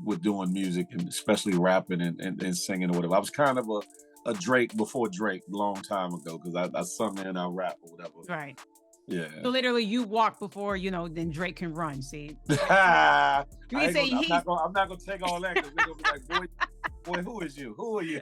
with doing music, and especially rapping and singing or whatever. I was kind of a Drake before Drake a long time ago, because I sung and I rap or whatever. Right. Yeah. So literally you walk before, then Drake can run, see? I'm not gonna take all that, because they're gonna be like, boy, who is you? Who are you?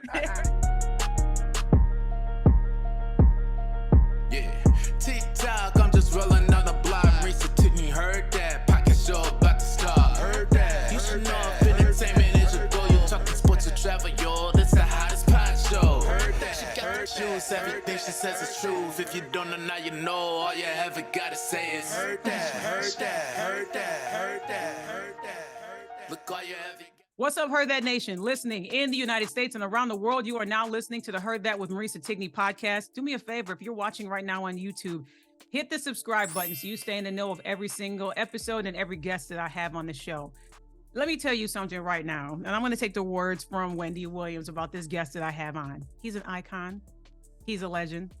Yeah. TikTok, I'm just rolling on the block. Marisa took me, heard that. Pocket show about to start. Heard that. You should know if entertainment is your goal. You talking sports or travel, yo. This the hottest pod show. Heard that. She got shoes, everything she says is truth. If you don't know, now you know. All you ever gotta say is heard that, heard that, heard that, heard that, heard that, heard that. Look, all you ever. What's up, Heard That Nation? Listening in the United States and around the world, you are now listening to the Heard That with Marisa Tigney podcast. Do me a favor, if you're watching right now on YouTube, hit the subscribe button so you stay in the know of every single episode and every guest that I have on the show. Let me tell you something right now, and I'm going to take the words from Wendy Williams about this guest that I have on. He's an icon, he's a legend,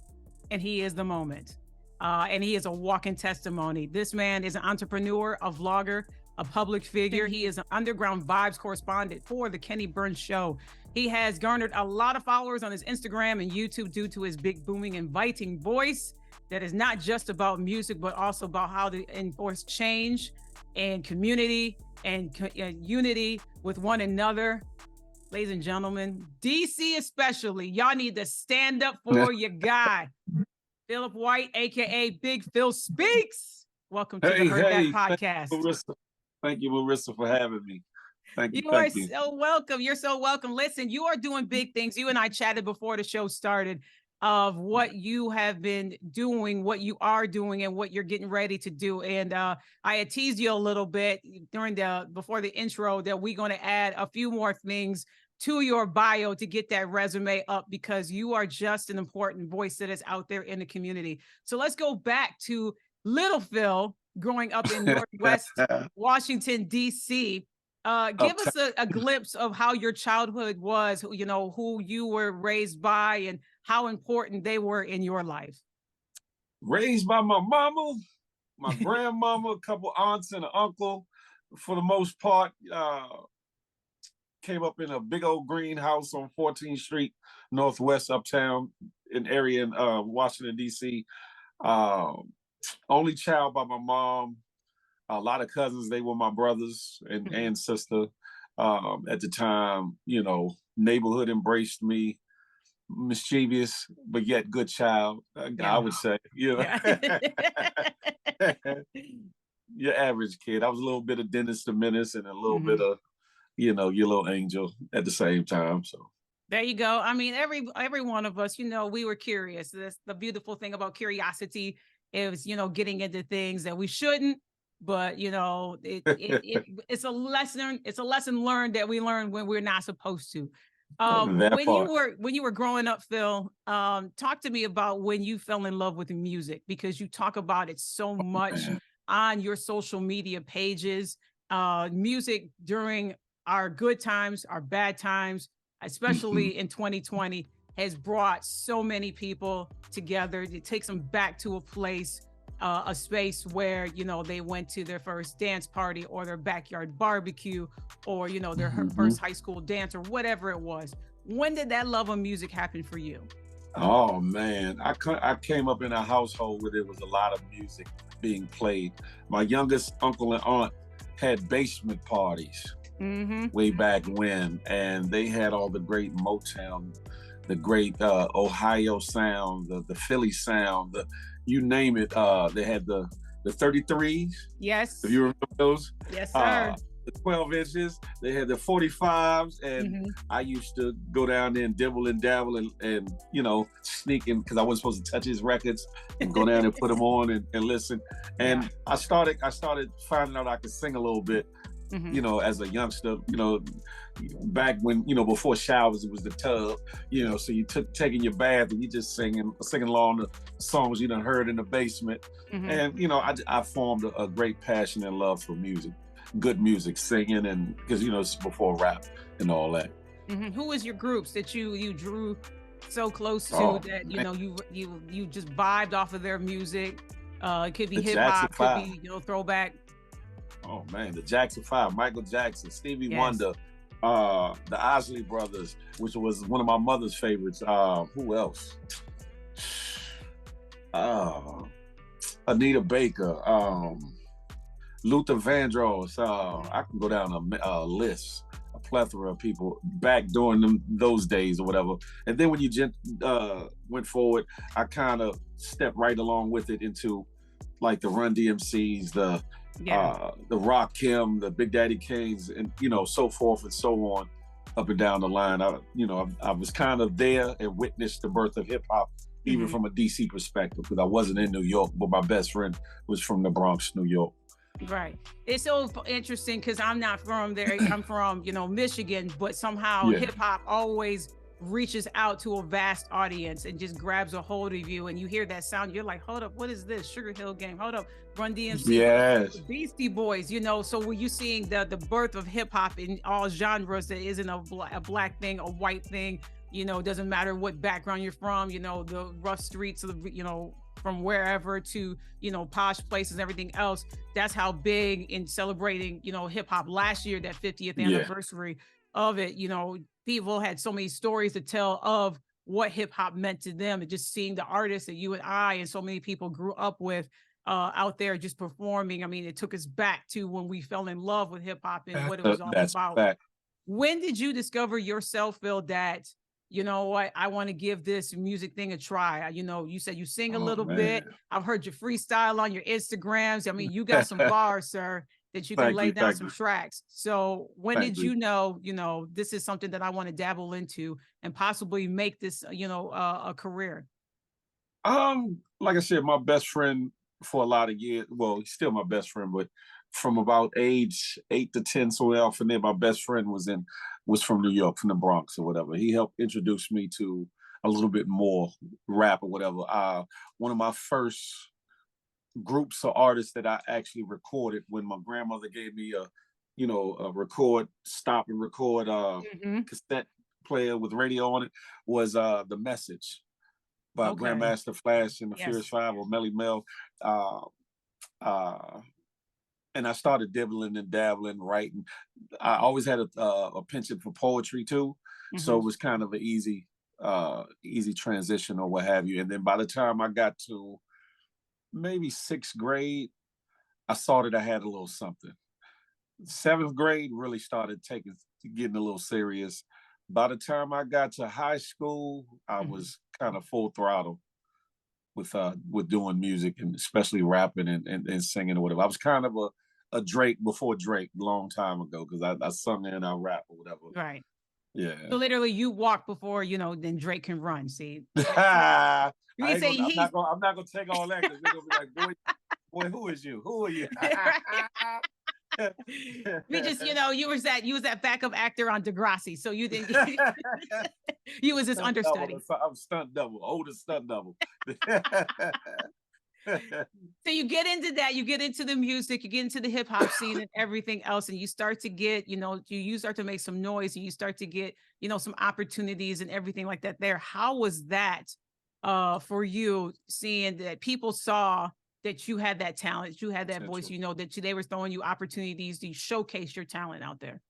and he is the moment. And he is a walking testimony. This man is an entrepreneur, a vlogger, a public figure. He is an underground vibes correspondent for the Kenny Burns Show. He has garnered a lot of followers on his Instagram and YouTube due to his big, booming, inviting voice that is not just about music, but also about how to enforce change and community and unity with one another. Ladies and gentlemen, DC especially, y'all need to stand up for your guy, Phillip White, aka Big Phil Speaks. Welcome to the Heard That podcast. Thank you, Marisa, for having me. Thank you. You are so welcome. You're so welcome. Listen, you are doing big things. You and I chatted before the show started of what you have been doing, what you are doing, and what you're getting ready to do. And I had teased you a little bit before the intro that we're going to add a few more things to your bio to get that resume up, because you are just an important voice that is out there in the community. So let's go back to Little Phil, growing up in Northwest Washington, D.C. Give us a glimpse of how your childhood was, who you were raised by and how important they were in your life. Raised by my mama, my grandmama, a couple aunts and an uncle. For the most part, came up in a big old greenhouse on 14th Street, Northwest Uptown, an area in Washington, D.C. Only child by my mom. A lot of cousins, they were my brothers and sister. At the time, neighborhood embraced me. Mischievous, but yet good child, I would say. Yeah. Your average kid. I was a little bit of Dennis the Menace and a little bit of, your little angel at the same time. So there you go. I mean, every one of us, we were curious. That's the beautiful thing about curiosity. It was, getting into things that we shouldn't, but it's a lesson. It's a lesson learned that we learn when we're not supposed to. When you were growing up, Phil, talk to me about when you fell in love with music, because you talk about it so much on your social media pages. Music during our good times, our bad times, especially in 2020. Has brought so many people together. It takes them back to a place, a space where, they went to their first dance party or their backyard barbecue or, their first high school dance or whatever it was. When did that love of music happen for you? Oh, man. I came up in a household where there was a lot of music being played. My youngest uncle and aunt had basement parties way back when, and they had all the great Motown, the great Ohio sound, the Philly sound, you name it. They had the 33s. Yes. If you remember those? Yes, sir. The 12 inches. They had the 45s, and I used to go down there and dibble and dabble and sneak in, because I wasn't supposed to touch his records, and go down and put them on and listen. And I started finding out I could sing a little bit. As a youngster, back when, before showers, it was the tub, so you taking your bath and you just singing along the songs you done heard in the basement. And, I formed a great passion and love for music, good music, singing, and because, it's before rap and all that. Who was your groups that you drew so close to that, you just vibed off of their music? It could be hip hop, could be, throwback. Oh man, the Jackson Five, Michael Jackson, Stevie Yes. Wonder, the Isley Brothers, which was one of my mother's favorites. Who else? Anita Baker, Luther Vandross. I can go down a list, a plethora of people back during those days or whatever. And then when you went forward, I kind of stepped right along with it into like the Run DMCs, the Rakim, the Big Daddy Kanes, and so forth and so on, up and down the line. I was kind of there and witnessed the birth of hip hop, even from a DC perspective, because I wasn't in New York, but my best friend was from the Bronx, New York. Right. It's so interesting because I'm not from there. I'm from, Michigan, but somehow hip hop always reaches out to a vast audience and just grabs a hold of you. And you hear that sound, you're like, hold up, what is this? Sugar Hill Gang, hold up, Run DMC, yes. Beastie Boys, So were you seeing the birth of hip hop in all genres that isn't a black thing, a white thing, doesn't matter what background you're from, the rough streets of from wherever to, posh places and everything else. That's how big in celebrating, hip hop last year, that 50th anniversary of it, people had so many stories to tell of what hip hop meant to them, and just seeing the artists that you and I and so many people grew up with out there just performing. I mean, it took us back to when we fell in love with hip hop and what it was all about. Fact. When did you discover yourself, Phil, that, what, I want to give this music thing a try? You said you sing a little bit. I've heard you freestyle on your Instagrams. I mean, you got some bars, sir, that you can lay down some tracks. So when did you know, this is something that I want to dabble into and possibly make this, a career? Like I said, my best friend for a lot of years, well, he's still my best friend, but from about age 8 to 10, so off and there, my best friend was from New York, from the Bronx or whatever. He helped introduce me to a little bit more rap or whatever. One of my first groups of artists that I actually recorded when my grandmother gave me a stop and record cassette player with radio on it was The Message by Grandmaster Flash and the Furious Five, or Melly Mel. And I started dibbling and dabbling, writing. I always had a penchant for poetry too, so it was kind of an easy transition or what have you. And then by the time I got to maybe 6th grade, I saw that I had a little something. 7th grade really started getting a little serious. By the time I got to high school, I was kind of full throttle with doing music, and especially rapping and singing or whatever. I was kind of a Drake before Drake, a long time ago, because I sung and I rap or whatever. Right. Yeah. So literally, you walk before then Drake can run. See. I'm not gonna take all that, because they're gonna be like, boy, who is you? Who are you? We just, you was that backup actor on Degrassi, so you didn't. You was his understudy. I'm stunt double, older stunt double. So you get into that, you get into the music, you get into the hip hop scene and everything else, and you start to get, you start to make some noise, and you start to get, some opportunities and everything like that there. How was that for you, seeing that people saw that you had that talent, you had that voice, that they were throwing you opportunities to showcase your talent out there?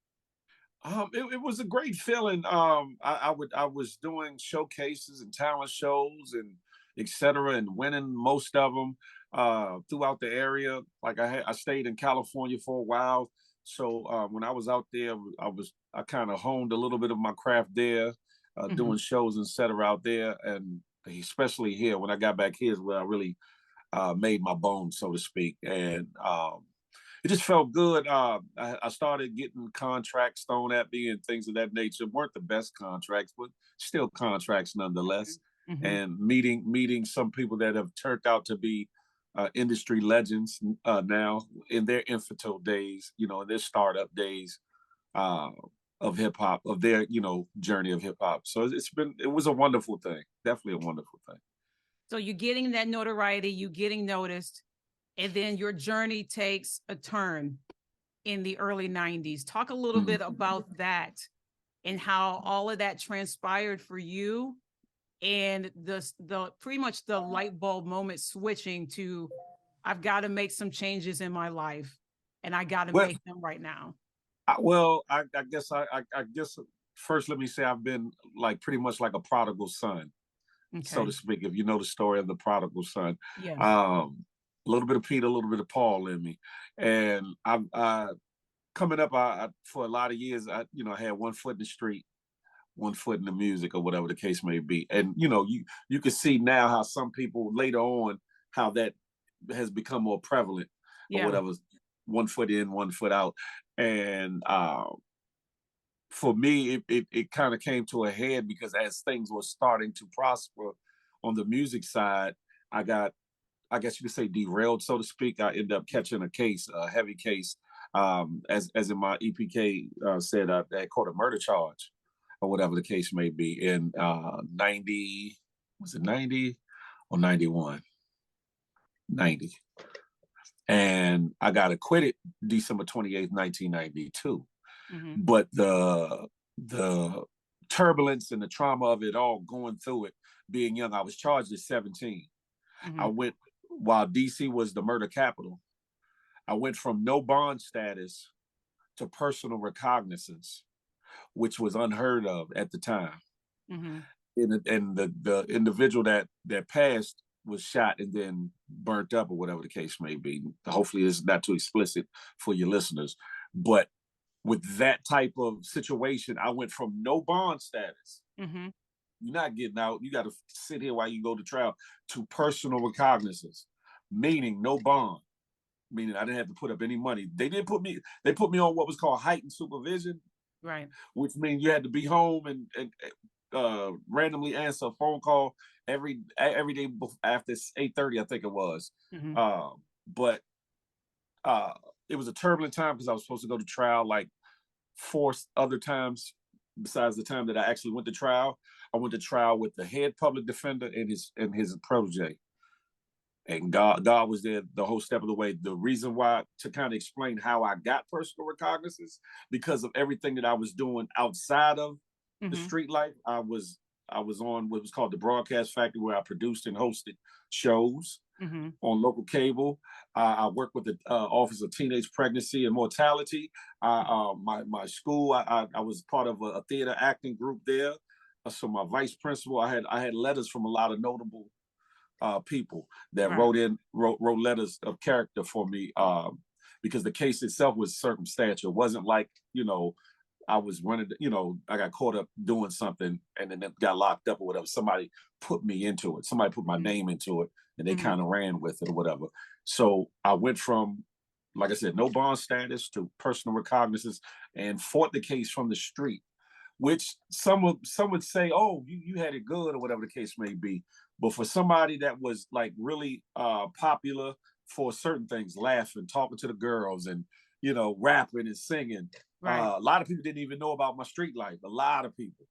It was a great feeling. I was doing showcases and talent shows and etc., and winning most of them throughout the area. Like I stayed in California for a while, so when I was out there, I kind of honed a little bit of my craft there, doing shows and etc. out there, and especially here when I got back here is where I really made my bones, so to speak, and it just felt good. I started getting contracts thrown at me and things of that nature. Weren't the best contracts, but still contracts nonetheless. And meeting some people that have turned out to be industry legends now in their infantile days, in their startup days of hip hop, of their journey of hip hop. So it was a wonderful thing, definitely a wonderful thing. So you're getting that notoriety, you getting noticed, and then your journey takes a turn in the early 90s. Talk a little bit about that and how all of that transpired for you, and the pretty much the light bulb moment switching to, I've got to make some changes in my life. and I got to Well, make them right now? I guess first let me say I've been like pretty much like a prodigal son, so Okay. to speak. If you know the story of the prodigal son, Yes. a little bit of Peter, a little bit of Paul in me, and I coming up, for a lot of years, I had one foot in the street, one foot in the music, or whatever the case may be. And you can see now how some people later on how that has become more prevalent, or Yeah. whatever, one foot in, one foot out. And for me, it kind of came to a head because as things were starting to prosper on the music side, I got, I guess you could say, derailed, so to speak. I ended up catching a case, a heavy case, as in my EPK said, they caught a murder charge, or whatever the case may be, in 90, was it 90 or 91? 90. And I got acquitted December 28th, 1992. Mm-hmm. But the turbulence and the trauma of it all, going through it, being young, I was charged at 17. Mm-hmm. I went, while DC was the murder capital, I went from no bond status to personal recognizance, which was unheard of at the time. Mm-hmm. And the individual that passed was shot and then burnt up, or whatever the case may be. Hopefully it's not too explicit for your listeners. But with that type of situation, I went from no bond status. Mm-hmm. You're not getting out. You got to sit here while you go to trial, to personal recognizance, meaning no bond, meaning I didn't have to put up any money. They put me on what was called heightened supervision, Right. which means you had to be home and randomly answer a phone call every day after 8:30, I think it was. Mm-hmm. But it was a turbulent time because I was supposed to go to trial like 4 other times besides the time that I actually went to trial. I went to trial with the head public defender and his protege. And God was there the whole step of the way. The reason why, to kind of explain how I got personal recognizance, because of everything that I was doing outside of the Mm-hmm. street life. I was on what was called the Broadcast Factory, where I produced and hosted shows Mm-hmm. on local cable. I worked with the Office of Teenage Pregnancy and Mortality. My school, I was part of a theater acting group there. So my vice principal, I had letters from a lot of notable people that Right. wrote letters of character for me, because the case itself was circumstantial. It wasn't like, I was running, I got caught up doing something and then got locked up or whatever. Somebody put me into it. Somebody put my Mm-hmm. name into it, and they Mm-hmm. kind of ran with it or whatever. So I went from, like I said, no bond status to personal recognizance, and fought the case from the street, which some would say, oh, you had it good, or whatever the case may be. But for somebody that was like really popular for certain things, laughing, talking to the girls, and rapping and singing, Right. a lot of people didn't even know about my street life. A lot of people.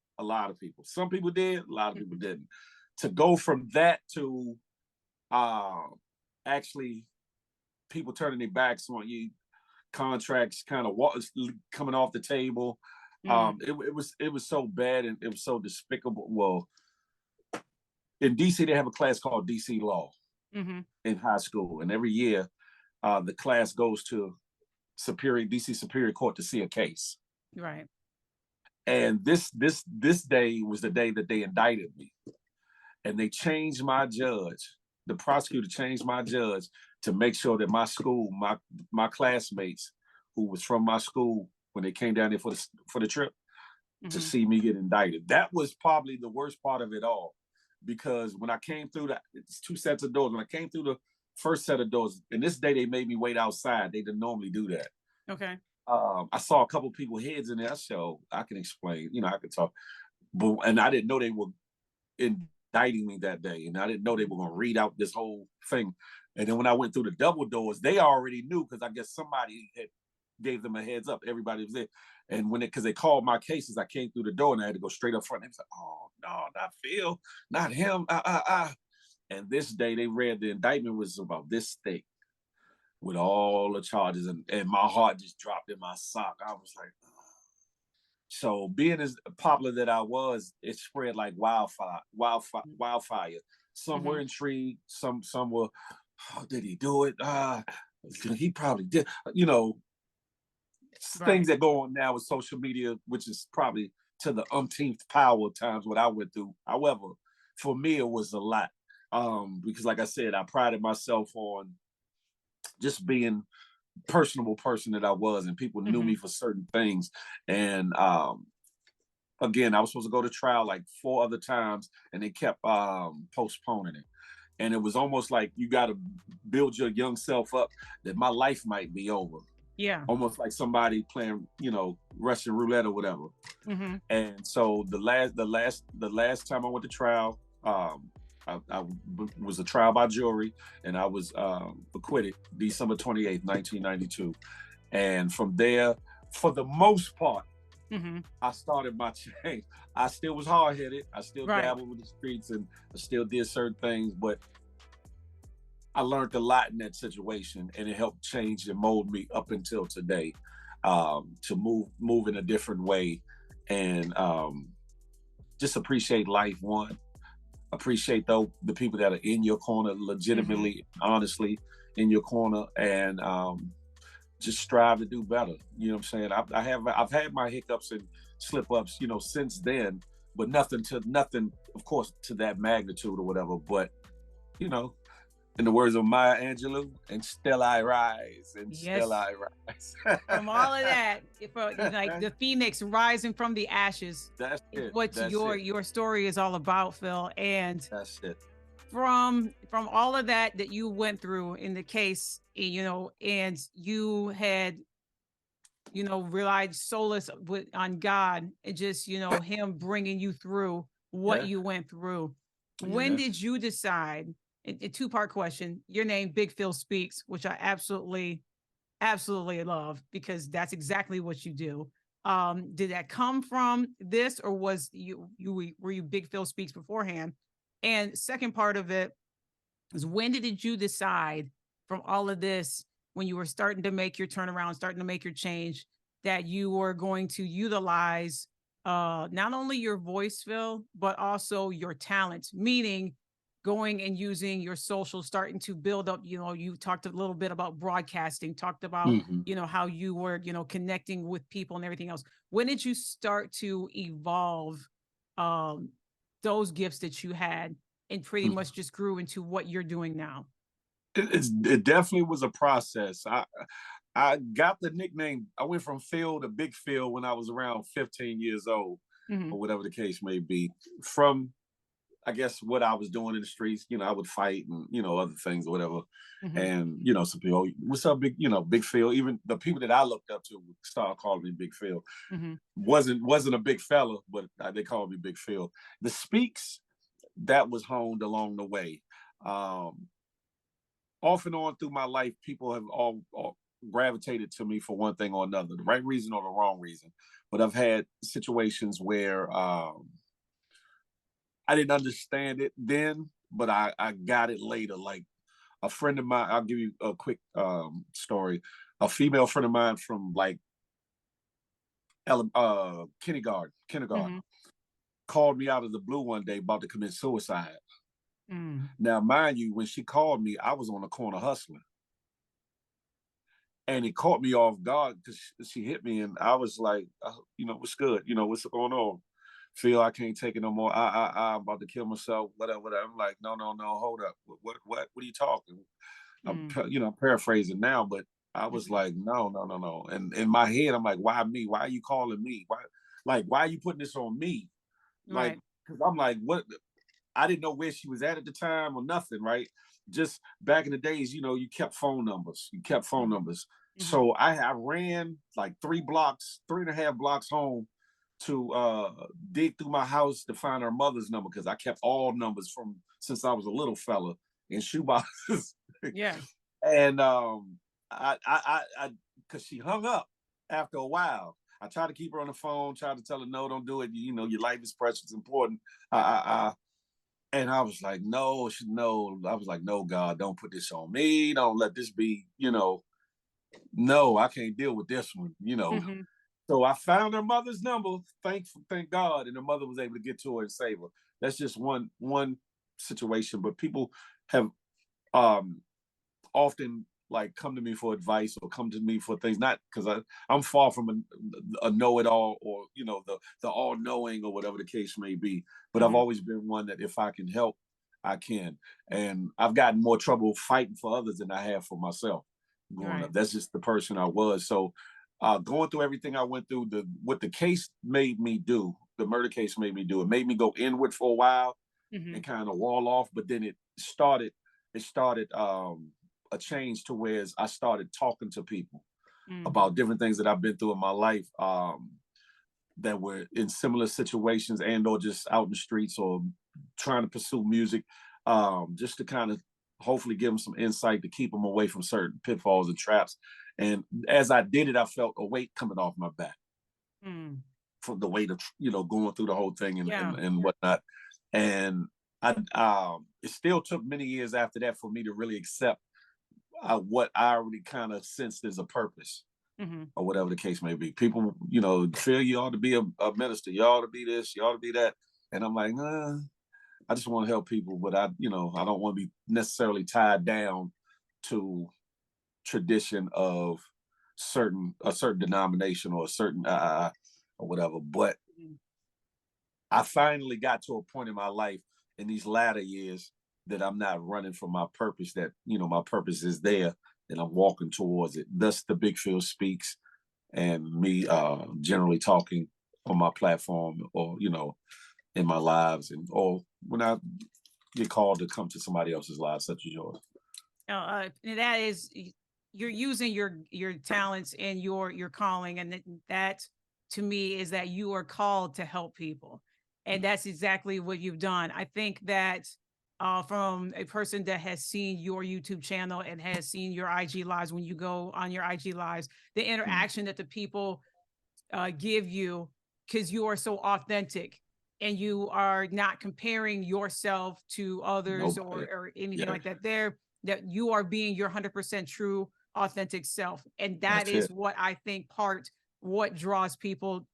Some people did, a lot of people Mm-hmm. didn't. To go from that to actually people turning their backs on you, contracts kind of coming off the table. Mm-hmm. It was so bad, and it was so despicable. Well, in DC, they have a class called DC Law Mm-hmm. in high school, and every year the class goes to DC Superior Court to see a case. Right. And this day was the day that they indicted me, and they changed my judge. The prosecutor changed my judge to make sure that my school, my classmates who was from my school, when they came down there for the trip, to Mm-hmm. see me get indicted. That was probably the worst part of it all, because when I came through it's 2 sets of doors. When I came through the first set of doors, and this day they made me wait outside. They didn't normally do that. Okay. I saw a couple people's heads in there. So I can explain, I could talk, and I didn't know they were indicting me that day, and I didn't know they were going to read out this whole thing. And then when I went through the double doors, they already knew, because I guess somebody had gave them a heads up. Everybody was there. And because they called my cases, I came through the door and I had to go straight up front. They was like, oh, no, not Phil, not him. And this day they read the indictment was about this thick with all the charges. And my heart just dropped in my sock. I was like, oh. So being as popular that I was, it spread like wildfire. Some Mm-hmm. were intrigued. Some were, oh, did he do it? he probably did, you know, things that go on now with social media, which is probably to the umpteenth power of times what I went through. However, for me, it was a lot. Because like I said, I prided myself on just being personable person that I was, and people knew me for certain things. And again, I was supposed to go to trial like 4 other times, and they kept postponing it. And it was almost like you got to build your young self up that my life might be over. Yeah. Almost like somebody playing, you know, Russian roulette or whatever. And so the last time I went to trial, I was a trial by jury, and I was acquitted December 28th, 1992. And from there, for the most part, I started my change. I still was hard-headed. I still dabbled with the streets, and I still did certain things, but I learned a lot in that situation, and it helped change and mold me up until today, to move in a different way, and just appreciate life. One, appreciate the people that are in your corner, legitimately, honestly in your corner, and just strive to do better. You know what I'm saying? I've had my hiccups and slip ups, you know, since then, but nothing, of course, to that magnitude or whatever. But you know, in the words of Maya Angelou, and still I rise, and still I rise. From all of that, like the phoenix rising from the ashes. That's it. What your story is all about, Phil. And that's it. From all of that you went through in the case, you know, and you had, you know, relied solace on God, and just, you know, him bringing you through what you went through. When did you decide? A two-part question. Your name, Big Phil Speaks, which I absolutely love, because that's exactly what you do. Did that come from this, or were you Big Phil Speaks beforehand? And second part of it is, when did you decide from all of this, when you were starting to make your turnaround, starting to make your change, that you were going to utilize not only your voice, Phil, but also your talent, meaning going and using your social, starting to build up, you know, you talked a little bit about broadcasting, talked about, you know, how you were, you know, connecting with people and everything else. When did you start to evolve those gifts that you had, and pretty much just grew into what you're doing now? It definitely was a process. I got the nickname. I went from Phil to Big Phil when I was around 15 years old, or whatever the case may be. From, I guess, what I was doing in the streets, you know, I would fight and, you know, other things or whatever. And, you know, some people, what's up, Big, you know, Big Phil. Even the people that I looked up to would start calling me Big Phil. Wasn't a big fella, but they called me Big Phil. The Speaks, that was honed along the way. Off and on through my life, people have all gravitated to me for one thing or another, the right reason or the wrong reason. But I've had situations where I didn't understand it then, but I got it later. Like a friend of mine, I'll give you a quick story. A female friend of mine from like kindergarten, called me out of the blue one day about to commit suicide. Now, mind you, when she called me, I was on the corner hustling. And it caught me off guard because she hit me, and I was like, you know, what's good? You know, what's going on? Phil, I can't take it no more. I'm about to kill myself, whatever. I'm like, no, hold up. What are you talking? I'm, you know, paraphrasing now, but I was like, no. And in my head, I'm like, why me? Why are you calling me? Why are you putting this on me? Like, because I'm like, what? I didn't know where she was at the time or nothing, right? Just back in the days, you know, you kept phone numbers. So I ran like 3.5 blocks home to dig through my house to find her mother's number, because I kept all numbers from since I was a little fella in shoeboxes. And because she hung up after a while. I tried to keep her on the phone, tried to tell her, no, don't do it. You know, your life is precious, important. And I was like, no. I was like, no, God, don't put this on me. Don't let this be, you know, no, I can't deal with this one, you know. So I found her mother's number, thank God, and her mother was able to get to her and save her. That's just one situation, but people have often like come to me for advice or come to me for things, not because I'm far from a know-it-all or, you know, the all-knowing or whatever the case may be. But I've always been one that if I can help, I can. And I've gotten more trouble fighting for others than I have for myself growing up. That's just the person I was. So going through everything I went through, what the case made me do, the murder case made me do, it made me go inward for a while and kind of wall off. But then it started a change to where I started talking to people about different things that I've been through in my life that were in similar situations and or just out in the streets or trying to pursue music, just to kind of hopefully give them some insight to keep them away from certain pitfalls and traps. And as I did it, I felt a weight coming off my back from the weight of, you know, going through the whole thing and whatnot. And it still took many years after that for me to really accept what I already kind of sensed as a purpose or whatever the case may be. People, you know, feel you ought to be a minister, you ought to be this, you ought to be that. And I'm like, nah, I just want to help people, but I don't want to be necessarily tied down to tradition of a certain denomination or a certain or whatever. But I finally got to a point in my life in these latter years that I'm not running from my purpose, that, you know, my purpose is there and I'm walking towards it. Thus the Big Phil Speaks and me generally talking on my platform or, you know, in my lives or when I get called to come to somebody else's lives such as yours. That is, you're using your talents and your calling, and that to me is that you are called to help people. And that's exactly what you've done. I think that from a person that has seen your YouTube channel and has seen your IG lives, when you go on your IG lives, the interaction that the people give you, because you are so authentic and you are not comparing yourself to others or anything like that. That you are being your 100% true, authentic self. And that's what I think what draws people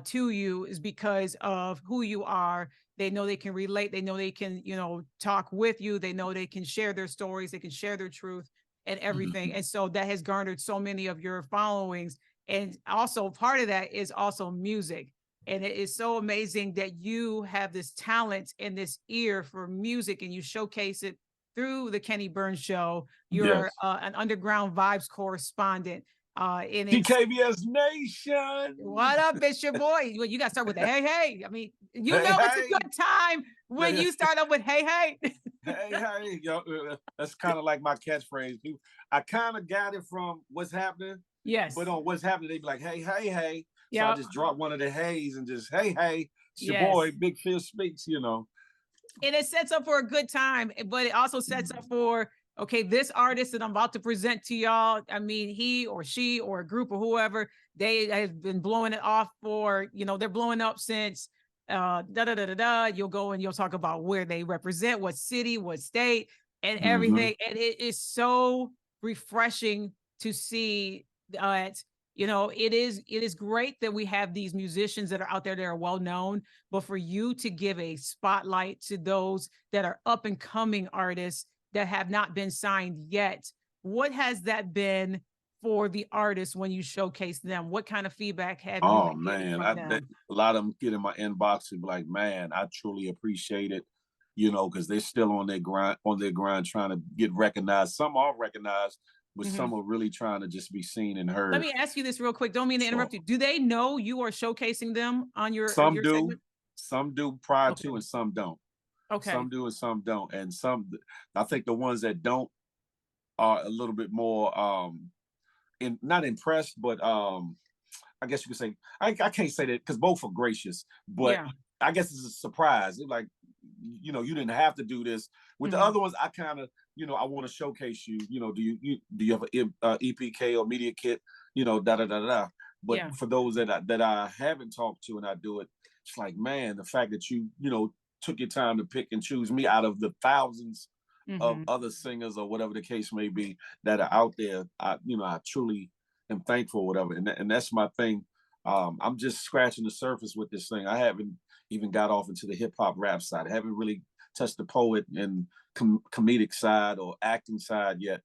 to you is because of who you are. They know they can relate. They know they can, you know, talk with you. They know they can share their stories. They can share their truth and everything. And so that has garnered so many of your followings. And also part of that is also music. And it is so amazing that you have this talent and this ear for music and you showcase it through the Kenny Burns Show. You're an underground vibes correspondent. In TKBS Nation. What up, it's your boy. Well, you got to start with the hey. I mean, it's a good time when you start up with hey. Hey. Yo, that's kind of like my catchphrase. I kind of got it from What's Happening. Yes. But on What's Happening, they be like, hey. So I just drop one of the heys and just, hey, it's your boy, Big Phil Speaks, you know. And it sets up for a good time, but it also sets up for, okay, this artist that I'm about to present to y'all, I mean, he or she or a group or whoever, they have been blowing it off for, you know, they're blowing up since You'll go and you'll talk about where they represent, what city, what state, and everything. And it is so refreshing to see that, you know, it is great that we have these musicians that are out there that are well known, but for you to give a spotlight to those that are up and coming artists that have not been signed yet, what has that been for the artists when you showcase them? What kind of feedback have you been getting from them? A lot of them get in my inbox and be like, man, I truly appreciate it, you know, because they're still on their grind trying to get recognized. Some are recognized, but some are really trying to just be seen and heard. Let me ask you this real quick. Don't mean to interrupt you. Do they know you are showcasing them on your Some do. segment? Some do prior to, and some don't. Okay. Some do and some don't. And I think the ones that don't are a little bit more not impressed, but I guess you could say, I can't say that because both are gracious, but I guess it's a surprise. They're like, you know, you didn't have to do this. With the other ones, I kind of, you know, I want to showcase you, you know, do you have an EPK or media kit, you know, But for those that I haven't talked to and I do it, it's like, man, the fact that you know, took your time to pick and choose me out of the thousands of other singers or whatever the case may be that are out there, I truly am thankful, whatever. And that's my thing. I'm just scratching the surface with this thing. I haven't even got off into the hip hop rap side. I haven't really touched the poet and comedic side or acting side yet.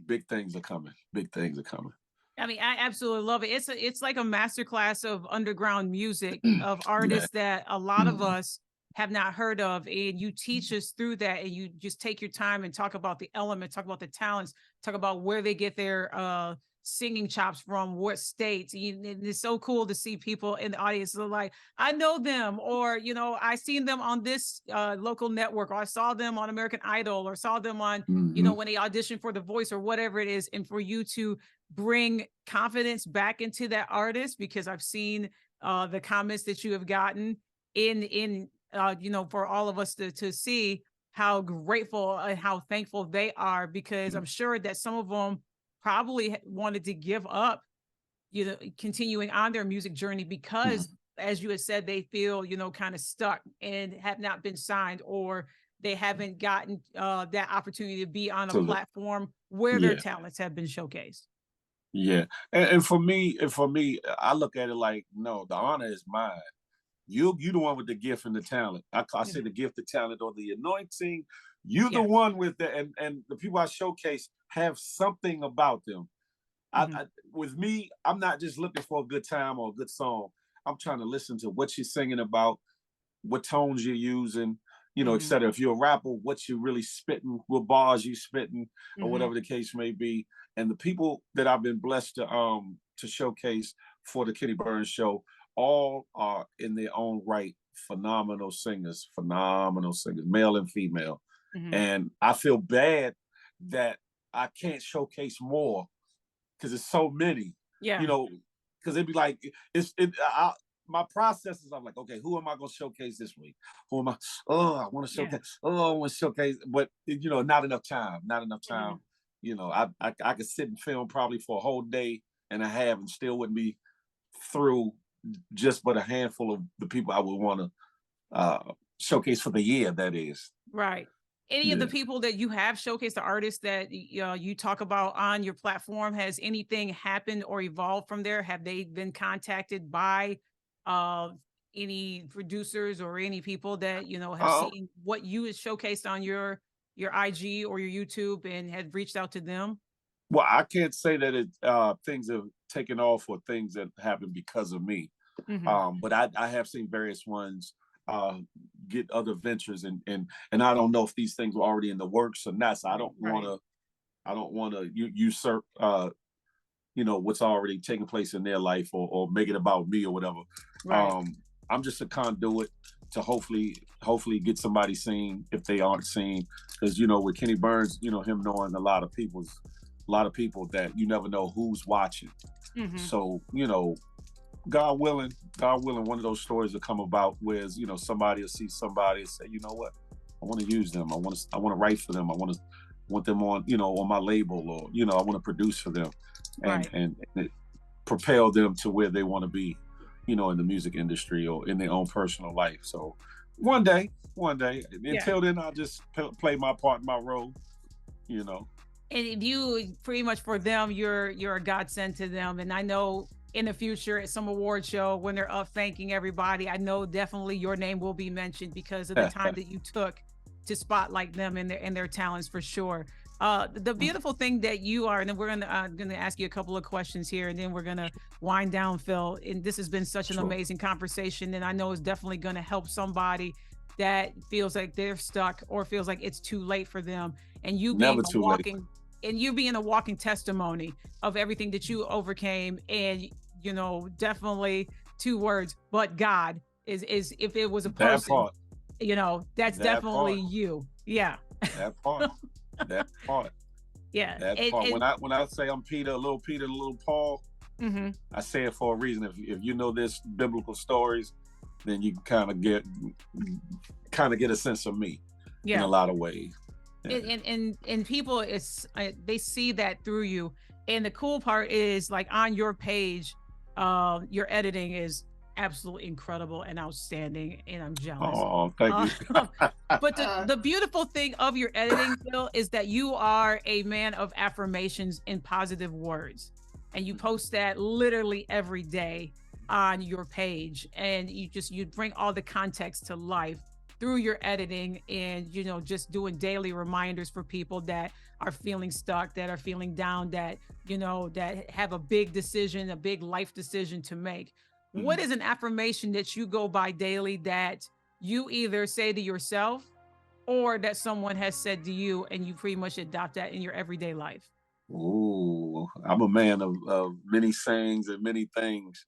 big things are coming. Big things are coming. I mean, I absolutely love it. It's like a masterclass of underground music of Yeah. artists that a lot of us have not heard of, and you teach us through that, and you just take your time and talk about the elements, talk about the talents, talk about where they get their singing chops from, what states. And it's so cool to see people in the audience that are like, I know them, or I seen them on this local network, or I saw them on American Idol, or saw them on when they auditioned for The Voice or whatever it is, and for you to bring confidence back into that artist, because I've seen the comments that you have gotten in for all of us to see how grateful and how thankful they are, because I'm sure that some of them probably wanted to give up, continuing on their music journey, because as you had said, they feel, kind of stuck and have not been signed, or they haven't gotten that opportunity to be on a platform where their talents have been showcased. Yeah. And for me, I look at it like, no, the honor is mine. You the one with the gift and the talent. I say the gift, the talent, or the anointing. You the one with the and the people I showcase have something about them. With me, I'm not just looking for a good time or a good song. I'm trying to listen to what you're singing about, what tones you're using, et cetera. If you're a rapper, what you really spitting, what bars you spitting, or whatever the case may be. And the people that I've been blessed to showcase for the Kenny Burns Show, all are in their own right phenomenal singers, male and female. And I feel bad that I can't showcase more, because it's so many. Because it'd be like my process is, I'm like, okay, who am I going to showcase this week? Who am I? Oh, I want to showcase. Oh, I want to showcase, but not enough time. I could sit and film probably for a whole day and a half and still wouldn't be through just but a handful of the people I would want to showcase for the year, that is. Right. Any of the people that you have showcased, the artists that you talk about on your platform, has anything happened or evolved from there? Have they been contacted by any producers or any people that have seen what you had showcased on your IG or your YouTube and had reached out to them? Well, I can't say that things have taken off or things that happened because of me. But I have seen various ones get other ventures, and I don't know if these things were already in the works or not. So I don't want to usurp what's already taking place in their life, or make it about me or whatever. Right. I'm just a conduit to hopefully get somebody seen if they aren't seen, because with Kenny Burns, him knowing a lot of people that you never know who's watching. So God willing, one of those stories will come about where somebody will see somebody and say, you know what, I want to use them. I want to write for them. I want them on on my label, or I want to produce for them, and propel them to where they want to be, in the music industry or in their own personal life. So one day. Until then, I'll just play my part, my role. And you pretty much, for them, you're a godsend to them. And I know in the future at some award show, when they're up thanking everybody, I know definitely your name will be mentioned because of the time that you took to spotlight them and their talents, for sure. The beautiful thing that you are, and then we're gonna ask you a couple of questions here, and then we're gonna wind down, Phil. And this has been such an amazing conversation, and I know it's definitely gonna help somebody that feels like they're stuck or feels like it's too late for them. And you being a walking testimony of everything that you overcame, and definitely 2 words, but God is if it was a person, that's definitely you. Yeah. That part. That part. Yeah. That part. When I say I'm Peter, little Paul, I say it for a reason. If you know this biblical stories, then you kind of get a sense of me in a lot of ways. Yeah. And people, they see that through you. And the cool part is, like, on your page, your editing is absolutely incredible and outstanding, and I'm jealous. Oh, thank you. But the beautiful thing of your editing, Phil, is that you are a man of affirmations and positive words, and you post that literally every day on your page, and you bring all the context to life. through your editing and, just doing daily reminders for people that are feeling stuck, that are feeling down, that, that have a big decision, a big life decision to make. What is an affirmation that you go by daily that you either say to yourself or that someone has said to you and you pretty much adopt that in your everyday life? Ooh, I'm a man of many sayings and many things.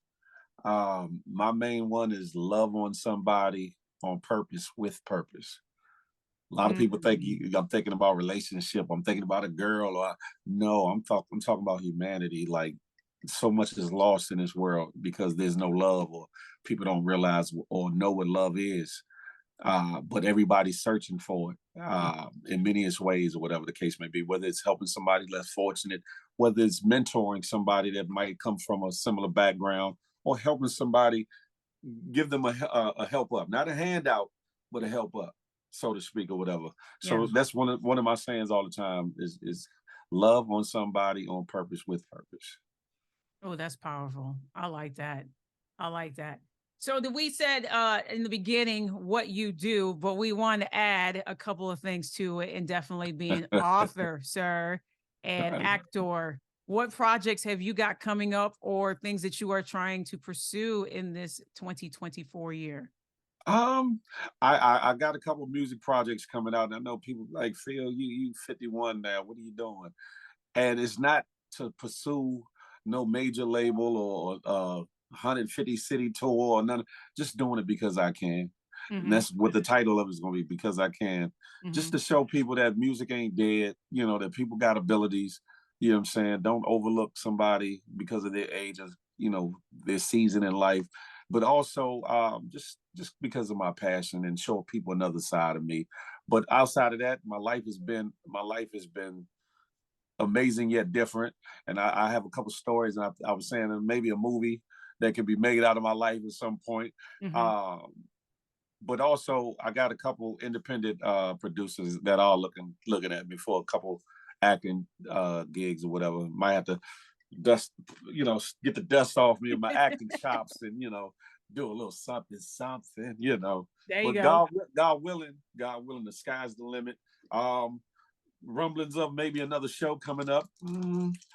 My main one is love on somebody on purpose with purpose. A lot of people think I'm thinking about relationship. I'm thinking about a girl, or no, I'm talking about humanity. Like, so much is lost in this world because there's no love, or people don't realize or know what love is. But everybody's searching for it in many ways, or whatever the case may be, whether it's helping somebody less fortunate, whether it's mentoring somebody that might come from a similar background, or helping somebody, give them a help up, not a handout, but a help up, so to speak, or whatever. So that's one of my sayings all the time is love on somebody on purpose with purpose. Oh, that's powerful. I like that. I like that. So we said in the beginning what you do, but we want to add a couple of things to it, and definitely being author, sir, and actor. What projects have you got coming up, or things that you are trying to pursue in this 2024 year? I got a couple of music projects coming out, and I know people like, Phil, you 51 now. What are you doing? And it's not to pursue no major label or 150 city tour or none. Just doing it because I can. And that's what the title of it is going to be, because I can. Just to show people that music ain't dead. That people got abilities. You know what I'm saying? Don't overlook somebody because of their age, or their season in life. But also just because of my passion, and show people another side of me. But outside of that, my life has been amazing yet different. And I have a couple stories, and I was saying maybe a movie that could be made out of my life at some point. But also I got a couple independent producers that are looking at me for a couple acting gigs or whatever. Might have to get the dust off me of my acting chops, and do a little something. There you But go. God willing, the sky's the limit. Rumblings of maybe another show coming up,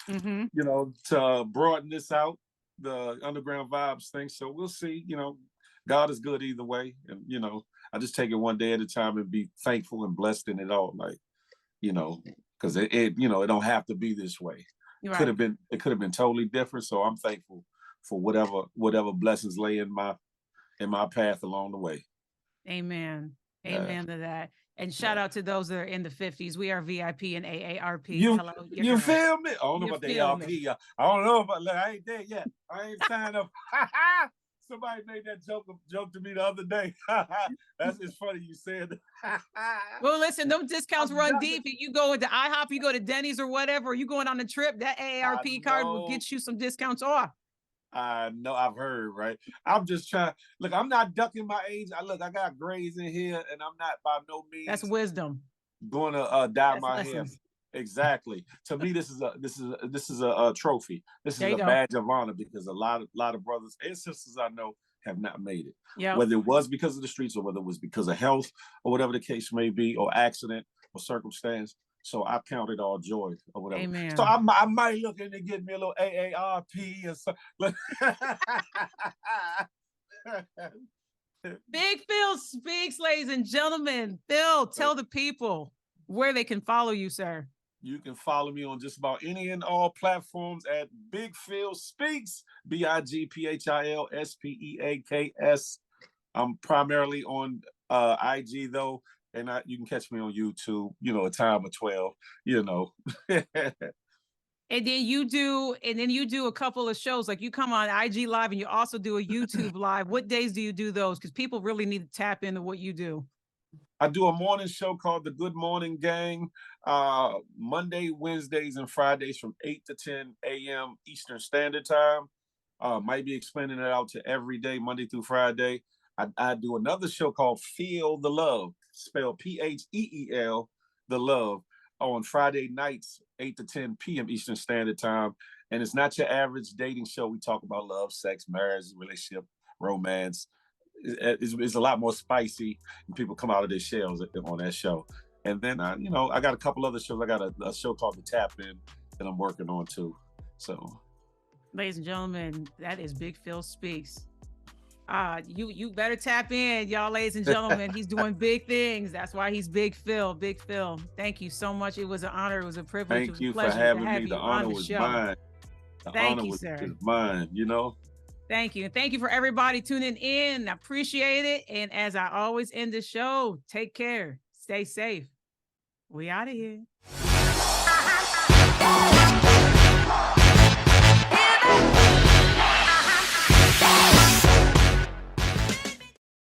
to broaden this out, the underground vibes thing. So we'll see. God is good either way, and I just take it one day at a time and be thankful and blessed in it all. Like, because it don't have to be this way. Right. It could have been totally different. So I'm thankful for whatever blessings lay in my path along the way. Amen. Amen to that. And shout out to those that are in the 50s. We are VIP and AARP. Hello, you feel me? I don't know about the ARP. I don't know about. Look, I ain't there yet. I ain't signed up. Somebody made that joke to me the other day. It's funny you said that. Well, listen, them discounts run deep. You go into IHOP, you go to Denny's or whatever, you going on a trip, that AARP card will get you some discounts off. I know, I've heard, right? I'm just trying. Look, I'm not ducking my age. I got grays in here, and I'm not by no means. That's wisdom. Going to dye my hair. Exactly. To me, this is a trophy. This is a badge of honor, because a lot of brothers and sisters I know have not made it. Yeah. Whether it was because of the streets, or whether it was because of health, or whatever the case may be, or accident or circumstance. So I count it all joy, or whatever. Amen. So I might look into getting me a little AARP or something. Big Phil speaks, ladies and gentlemen. Phil, tell the people where they can follow you, sir. You can follow me on just about any and all platforms at Big Phil Speaks, BIGPHILSPEAKS. I'm primarily on IG though, and you can catch me on YouTube. A time of 12. And then you do a couple of shows, like you come on IG Live, and you also do a YouTube Live. What days do you do those? Because people really need to tap into what you do. I do a morning show called The Good Morning Gang, Monday, Wednesdays, and Fridays from 8 to 10 a.m. Eastern Standard Time. Might be explaining it out to every day, Monday through Friday. I do another show called Feel the Love, spelled PHEEL, The Love, on Friday nights, 8 to 10 p.m. Eastern Standard Time. And it's not your average dating show. We talk about love, sex, marriage, relationship, romance. it's a lot more spicy, and people come out of their shells on that show. And then I got a couple other shows. I got a show called The Tap In that I'm working on too. So, ladies and gentlemen, that is Big Phil Speaks. You better tap in, y'all, ladies and gentlemen. He's doing big things. That's why he's Big Phil. Big Phil. Thank you so much. It was an honor. It was a privilege. Thank you for having me. The honor was mine. Thank you, sir. Is mine. Thank you. And thank you for everybody tuning in. I appreciate it. And as I always end the show, take care. Stay safe. We out of here.